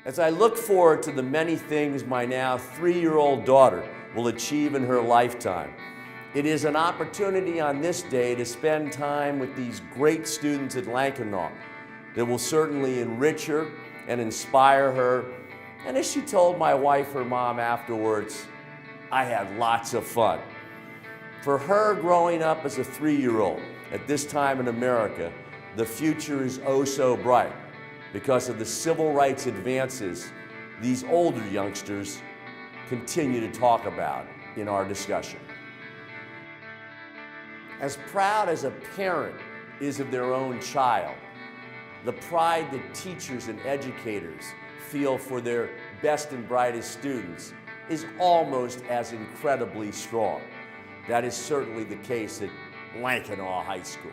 As I look forward to the many things my now 3-year-old daughter will achieve in her lifetime, it is an opportunity on this day to spend time with these great students at Lankenau that will certainly enrich her and inspire her. And as she told my wife, her mom, afterwards, I had lots of fun. For her, growing up as a 3-year-old at this time in America, the future is oh so bright because of the civil rights advances these older youngsters continue to talk about in our discussion. As proud as a parent is of their own child, the pride that teachers and educators feel for their best and brightest students is almost as incredibly strong. That is certainly the case at Lankenau High School.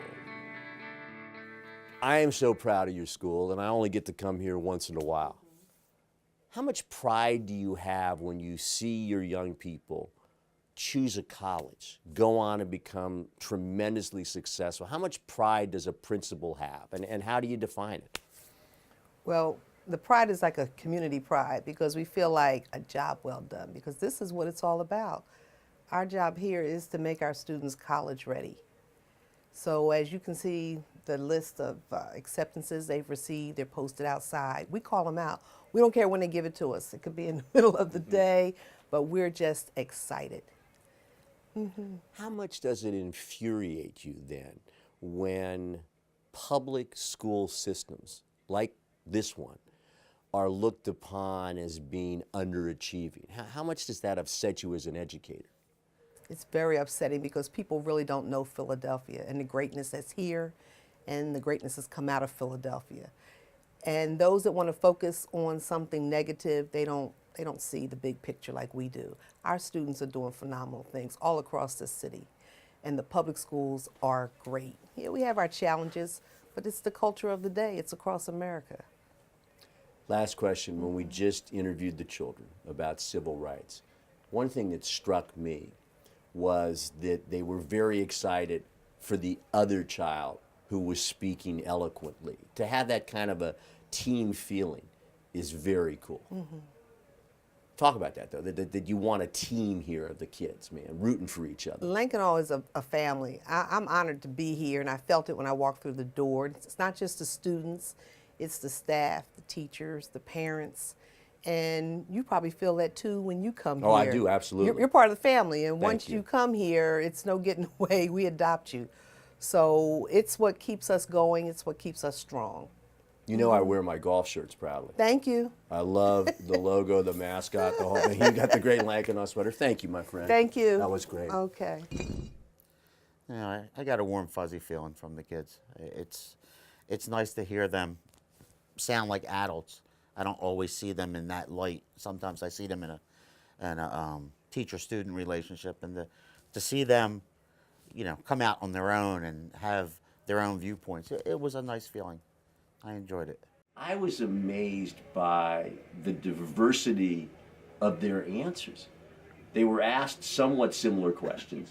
I am so proud of your school, and I only get to come here once in a while. How much pride do you have when you see your young people choose a college, go on and become tremendously successful? How much pride does a principal have, and how do you define it? Well, the pride is like a community pride because we feel like a job well done, because this is what it's all about. Our job here is to make our students college ready. So as you can see, the list of acceptances they've received, they're posted outside. We call them out. We don't care when they give it to us. It could be in the middle of the day, but we're just excited. How much does it infuriate you then when public school systems like this one are looked upon as being underachieving? How much does that upset you as an educator? It's very upsetting because people really don't know Philadelphia and the greatness that's here and the greatness that's come out of Philadelphia. And those that want to focus on something negative, they don't see the big picture like we do. Our students are doing phenomenal things all across the city, and the public schools are great. Yeah, we have our challenges, but it's the culture of the day. It's across America. Last question. When we just interviewed the children about civil rights, one thing that struck me was that they were very excited for the other child who was speaking eloquently. To have that kind of a team feeling is very cool. Talk about that, though, that you want a team here of the kids, man, rooting for each other. Lankenau is a family. I'm honored to be here, and I felt it when I walked through the door. It's not just the students, it's the staff, the teachers, the parents. And you probably feel that too when you come here. Oh, I do, absolutely. You're part of the family, and Thank once you come here, it's no getting away. We adopt you. So it's what keeps us going. It's what keeps us strong. You know I wear my golf shirts proudly. Thank you. I love the logo, the mascot, the whole thing. You got the great Lankenau sweater. Thank you, my friend. Thank you. That was great. Okay. You know, I got a warm, fuzzy feeling from the kids. It's nice to hear them sound like adults. I don't always see them in that light. Sometimes I see them in a teacher-student relationship, and to see them, you know, come out on their own and have their own viewpoints, it was a nice feeling. I enjoyed it. I was amazed by the diversity of their answers. They were asked somewhat similar questions,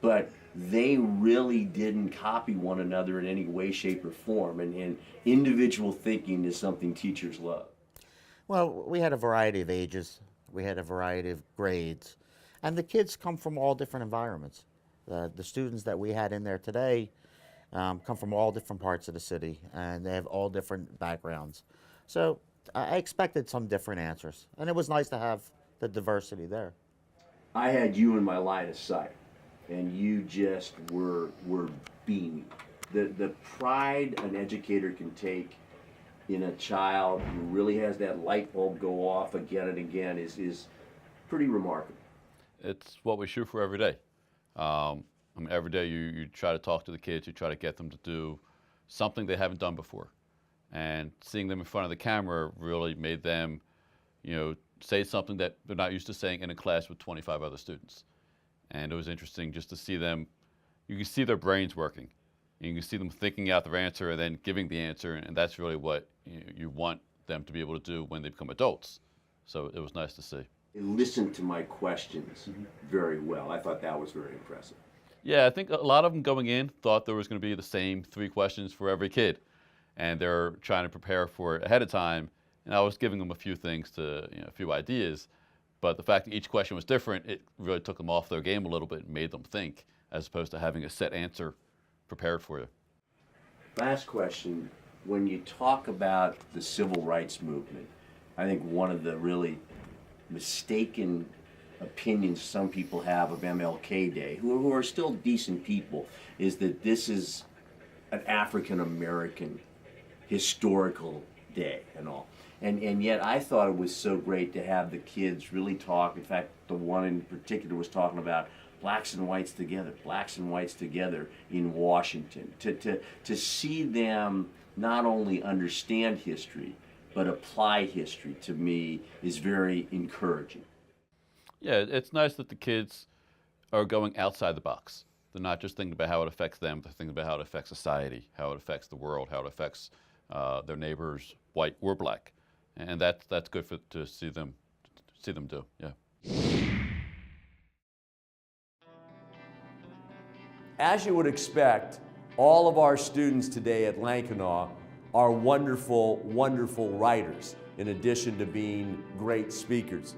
but they really didn't copy one another in any way, shape, or form. And individual thinking is something teachers love. Well, we had a variety of ages. We had a variety of grades. And the kids come from all different environments. The students that we had in there today come from all different parts of the city, and they have all different backgrounds. So I expected some different answers, and it was nice to have the diversity there. I had you in my line of sight, and you just were beaming. The pride an educator can take in a child who really has that light bulb go off again and again is pretty remarkable. It's what we shoot for every day. I mean, every day you try to talk to the kids, you try to get them to do something they haven't done before. And seeing them in front of the camera really made them, you know, say something that they're not used to saying in a class with 25 other students. And it was interesting just to see them, you can see their brains working. You can see them thinking out their answer and then giving the answer, and that's really what you want them to be able to do when they become adults. So it was nice to see. They listened to my questions very well. I thought that was very impressive. Yeah, I think a lot of them going in thought there was going to be the same 3 questions for every kid. And they're trying to prepare for it ahead of time And I was giving them a few things to, a few ideas, but the fact that each question was different, it really took them off their game a little bit and made them think, as opposed to having a set answer prepared for you. Last question. When you talk about the civil rights movement, I think one of the really mistaken opinions some people have of MLK Day, who are still decent people, is that this is an African American historical day and all. And yet I thought it was so great to have the kids really talk. In fact, the one in particular was talking about blacks and whites together in Washington. To see them not only understand history, but apply history, to me, is very encouraging. Yeah, it's nice that the kids are going outside the box. They're not just thinking about how it affects them, they're thinking about how it affects society, how it affects the world, how it affects their neighbors, white or black. And that's good to see them do, yeah. As you would expect, all of our students today at Lankenau are wonderful, wonderful writers, in addition to being great speakers.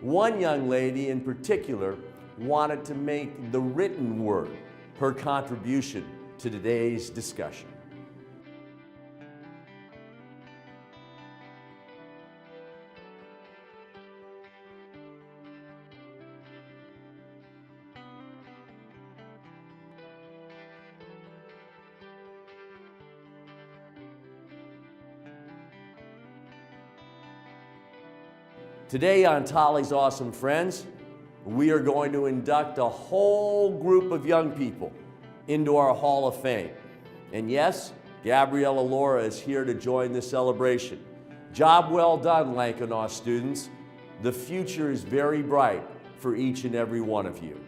One young lady in particular wanted to make the written word her contribution to today's discussion. Today on Tolly's Awesome Friends, we are going to induct a whole group of young people into our Hall of Fame. And yes, Gabriella Laura is here to join the celebration. Job well done, Lankenau students. The future is very bright for each and every one of you.